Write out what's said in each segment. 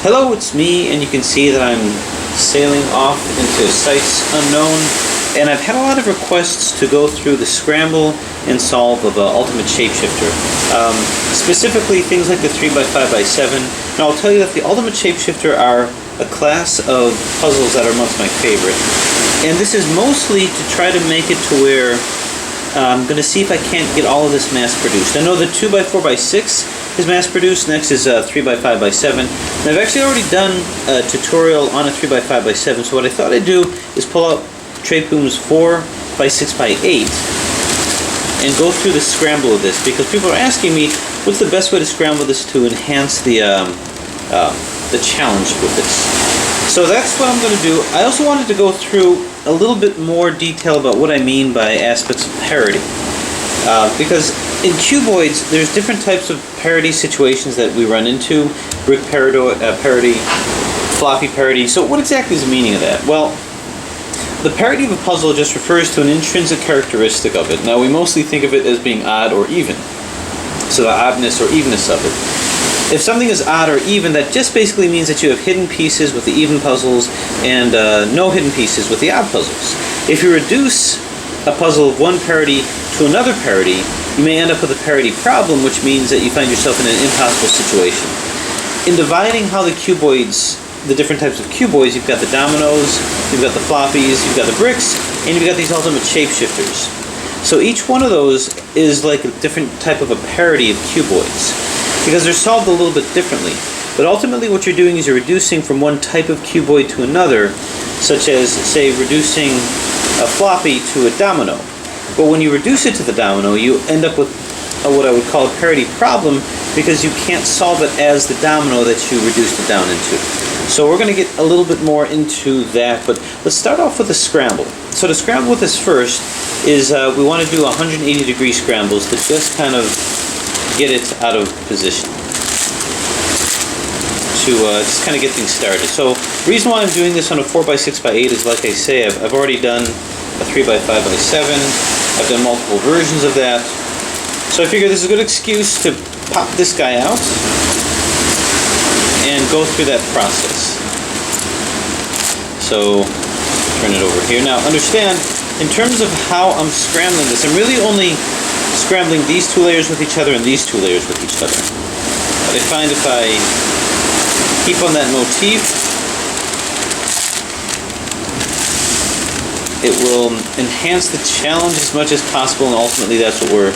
Hello, it's me, and you can see that I'm sailing off into sights unknown, and I've had a lot of requests to go through the scramble and solve of ultimate shapeshifter. Specifically things like the 3x5x7. Now I'll tell you that the ultimate shapeshifter are a class of puzzles that are amongst my favorite, and this is mostly to try to make it to where I'm going to see if I can't get all of this mass produced. I know the 2x4x6 is mass produced, next is 3x5x7. And I've actually already done a tutorial on a 3x5x7, so what I thought I'd do is pull out Trapum's 4x6x8 and go through the scramble of this, because people are asking me what's the best way to scramble this to enhance the challenge with this. So that's what I'm going to do. I also wanted to go through a little bit more detail about what I mean by aspects of parity. Because in cuboids, there's different types of parity situations that we run into. Brick parity, floppy parity. So what exactly is the meaning of that? Well, the parity of a puzzle just refers to an intrinsic characteristic of it. Now, we mostly think of it as being odd or even. So the oddness or evenness of it. If something is odd or even, that just basically means that you have hidden pieces with the even puzzles and no hidden pieces with the odd puzzles. If you reduce a puzzle of one parity to another parity, you may end up with a parity problem, which means that you find yourself in an impossible situation. In dividing how the cuboids, the different types of cuboids, you've got the dominoes, you've got the floppies, you've got the bricks, and you've got these ultimate shapeshifters. So each one of those is like a different type of a parity of cuboids, because they're solved a little bit differently. But ultimately what you're doing is you're reducing from one type of cuboid to another, such as, say, reducing a floppy to a domino. But when you reduce it to the domino, you end up with what I would call a parity problem, because you can't solve it as the domino that you reduced it down into. So we're going to get a little bit more into that, but let's start off with the scramble. So to scramble with this first is we want to do 180-degree scrambles to just kind of get it out of position, to just kind of get things started. So the reason why I'm doing this on a 4x6x8 is, like I say, I've already done a 3x5x7. I've done multiple versions of that. So I figure this is a good excuse to pop this guy out and go through that process. So turn it over here. Now understand, in terms of how I'm scrambling this, I'm really only scrambling these two layers with each other and these two layers with each other. But I find if I keep on that motif, it will enhance the challenge as much as possible, and ultimately that's what we're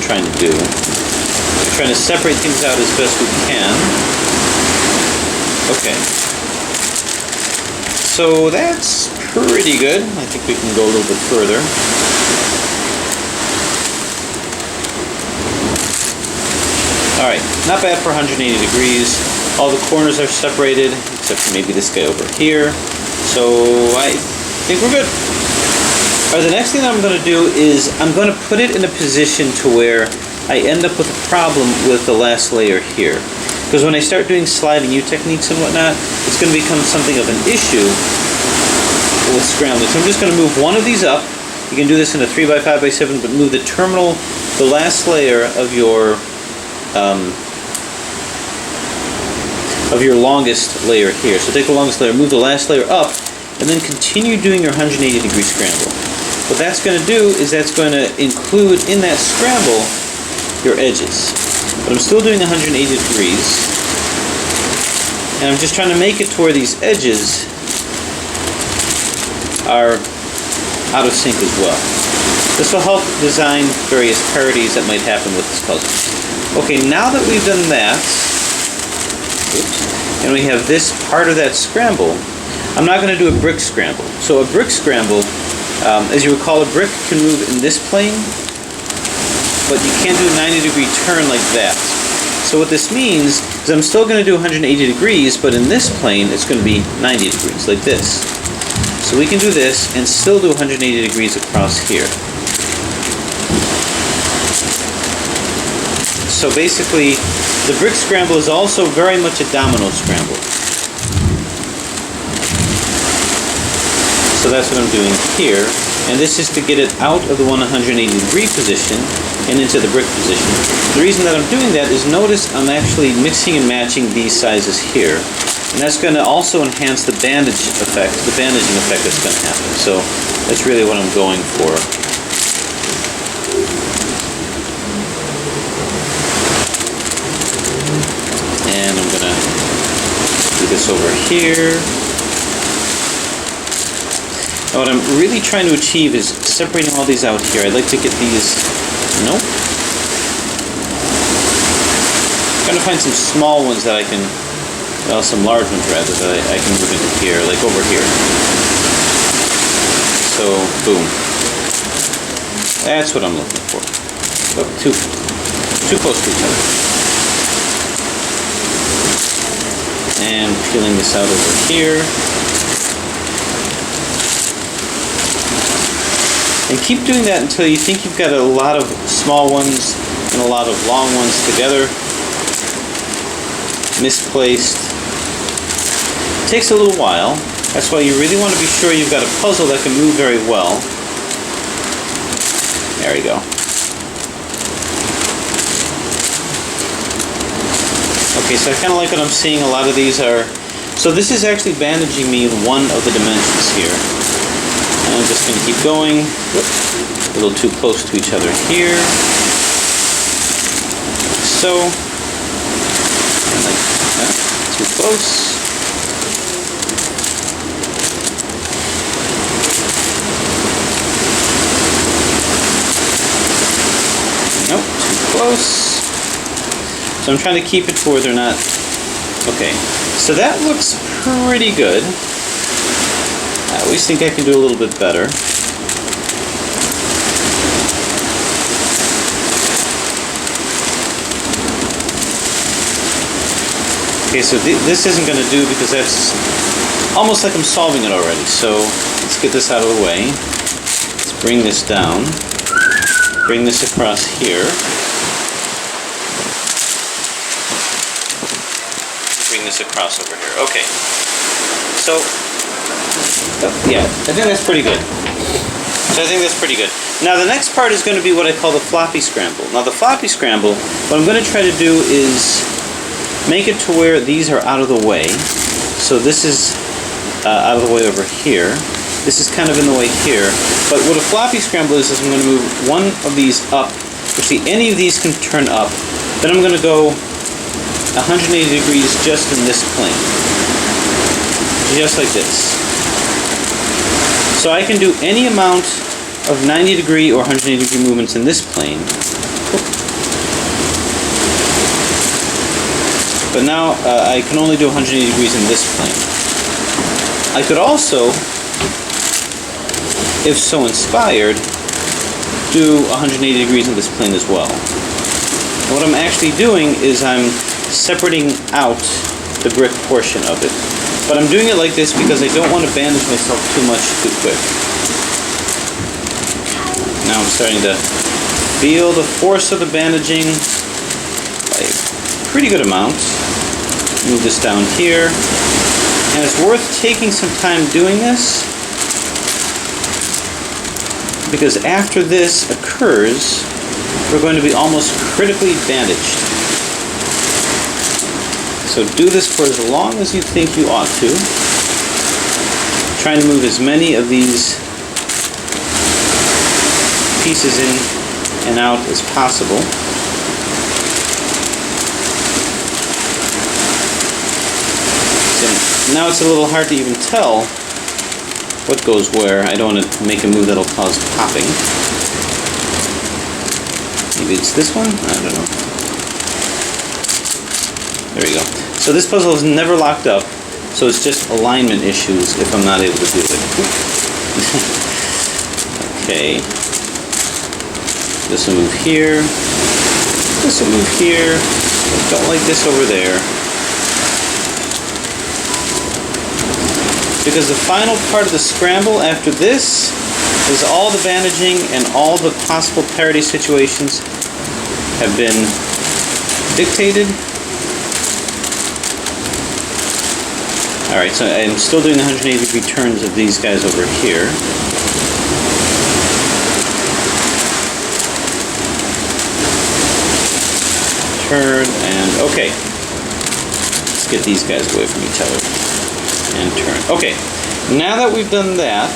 trying to do. We're trying to separate things out as best we can. Okay. So that's pretty good. I think we can go a little bit further. Alright, not bad for 180 degrees. All the corners are separated, except for maybe this guy over here. So I think we're good. Alright, the next thing that I'm going to do is I'm going to put it in a position to where I end up with a problem with the last layer here. Because when I start doing sliding U techniques and whatnot, it's going to become something of an issue with scrambling. So I'm just going to move one of these up. You can do this in a 3x5x7, but move the terminal, the last layer of your longest layer here. So take the longest layer, move the last layer up, and then continue doing your 180-degree scramble. What that's going to do is that's going to include in that scramble your edges. But I'm still doing 180 degrees, and I'm just trying to make it to where these edges are out of sync as well. This will help design various parities that might happen with this puzzle. Okay, now that we've done that, and we have this part of that scramble, I'm not going to do a brick scramble. So a brick scramble, as you recall, a brick can move in this plane, but you can't do a 90-degree turn like that. So what this means is I'm still going to do 180 degrees, but in this plane it's going to be 90 degrees, like this. So we can do this and still do 180 degrees across here. So basically, the brick scramble is also very much a domino scramble. So that's what I'm doing here. And this is to get it out of the 180 degree position and into the brick position. The reason that I'm doing that is notice I'm actually mixing and matching these sizes here. And that's going to also enhance the bandaging effect that's going to happen. So that's really what I'm going for. And I'm going to do this over here. Now what I'm really trying to achieve is separating all these out here. I'd like to get these... Nope. I'm trying to find some small ones that I can... Well, some large ones rather, that I can move into here, like over here. So, boom. That's what I'm looking for. Oh, too close to each other. And peeling this out over here. And keep doing that until you think you've got a lot of small ones and a lot of long ones together. Misplaced. It takes a little while. That's why you really want to be sure you've got a puzzle that can move very well. There you go. Okay, so I kind of like what I'm seeing. A lot of these are... So this is actually bandaging me in one of the dimensions here. And I'm just going to keep going. A little too close to each other here. So. And like that. Too close. Nope, too close. So I'm trying to keep it to where they're not... Okay, so that looks pretty good. I always think I can do a little bit better. Okay, so this isn't going to do because that's almost like I'm solving it already. So let's get this out of the way. Let's bring this down. Bring this across here. Bring this across over here. Okay. So, yeah, I think that's pretty good. Now the next part is going to be what I call the floppy scramble. Now the floppy scramble, what I'm going to try to do is make it to where these are out of the way. So this is out of the way over here. This is kind of in the way here. But what a floppy scramble is I'm going to move one of these up. Actually, any of these can turn up. Then I'm going to go 180 degrees just in this plane. Just like this. So I can do any amount of 90 degree or 180 degree movements in this plane. But now I can only do 180 degrees in this plane. I could also, if so inspired, do 180 degrees in this plane as well. And what I'm actually doing is I'm separating out the brick portion of it. But I'm doing it like this because I don't want to bandage myself too much too quick. Now I'm starting to feel the force of the bandaging by a pretty good amount. Move this down here. And it's worth taking some time doing this, because after this occurs, we're going to be almost critically bandaged. So do this for as long as you think you ought to. Trying to move as many of these pieces in and out as possible. So now it's a little hard to even tell what goes where. I don't want to make a move that'll cause popping. Maybe it's this one? I don't know. There we go. So this puzzle is never locked up, so it's just alignment issues if I'm not able to do it. Okay. This will move here. This will move here. Don't like this over there. Because the final part of the scramble after this is all the bandaging and all the possible parity situations have been dictated. Alright, so I'm still doing the 180 degree turns of these guys over here. turn, and okay. Let's get these guys away from each other. And turn. Okay, now that we've done that,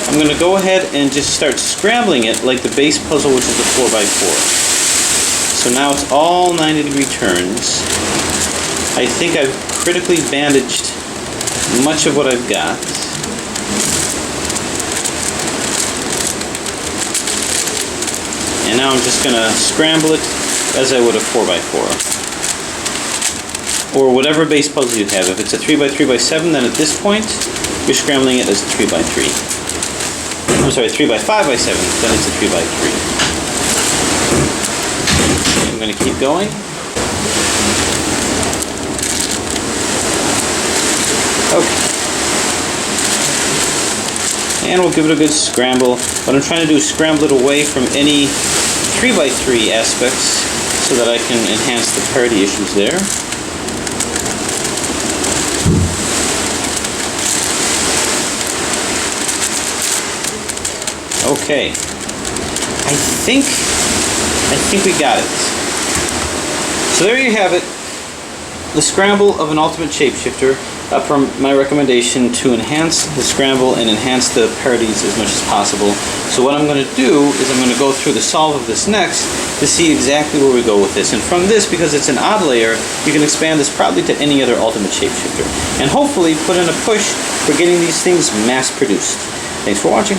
I'm going to go ahead and just start scrambling it like the base puzzle, which is a 4x4. So now it's all 90-degree turns. I think I've critically bandaged much of what I've got. And now I'm just going to scramble it as I would a 4x4. Or whatever base puzzle you have. If it's a 3x3x7, then at this point, you're scrambling it as a 3x3. I'm sorry, 3x5x7, then it's a 3x3. I'm going to keep going. Okay. And we'll give it a good scramble. What I'm trying to do is scramble it away from any 3x3 aspects so that I can enhance the parity issues there. Okay. I think we got it. So there you have it. The scramble of an ultimate shapeshifter. From my recommendation to enhance the scramble and enhance the parities as much as possible. So what I'm going to do is I'm going to go through the solve of this next to see exactly where we go with this. And from this, because it's an odd layer, you can expand this probably to any other ultimate shapeshifter. And hopefully put in a push for getting these things mass produced. Thanks for watching.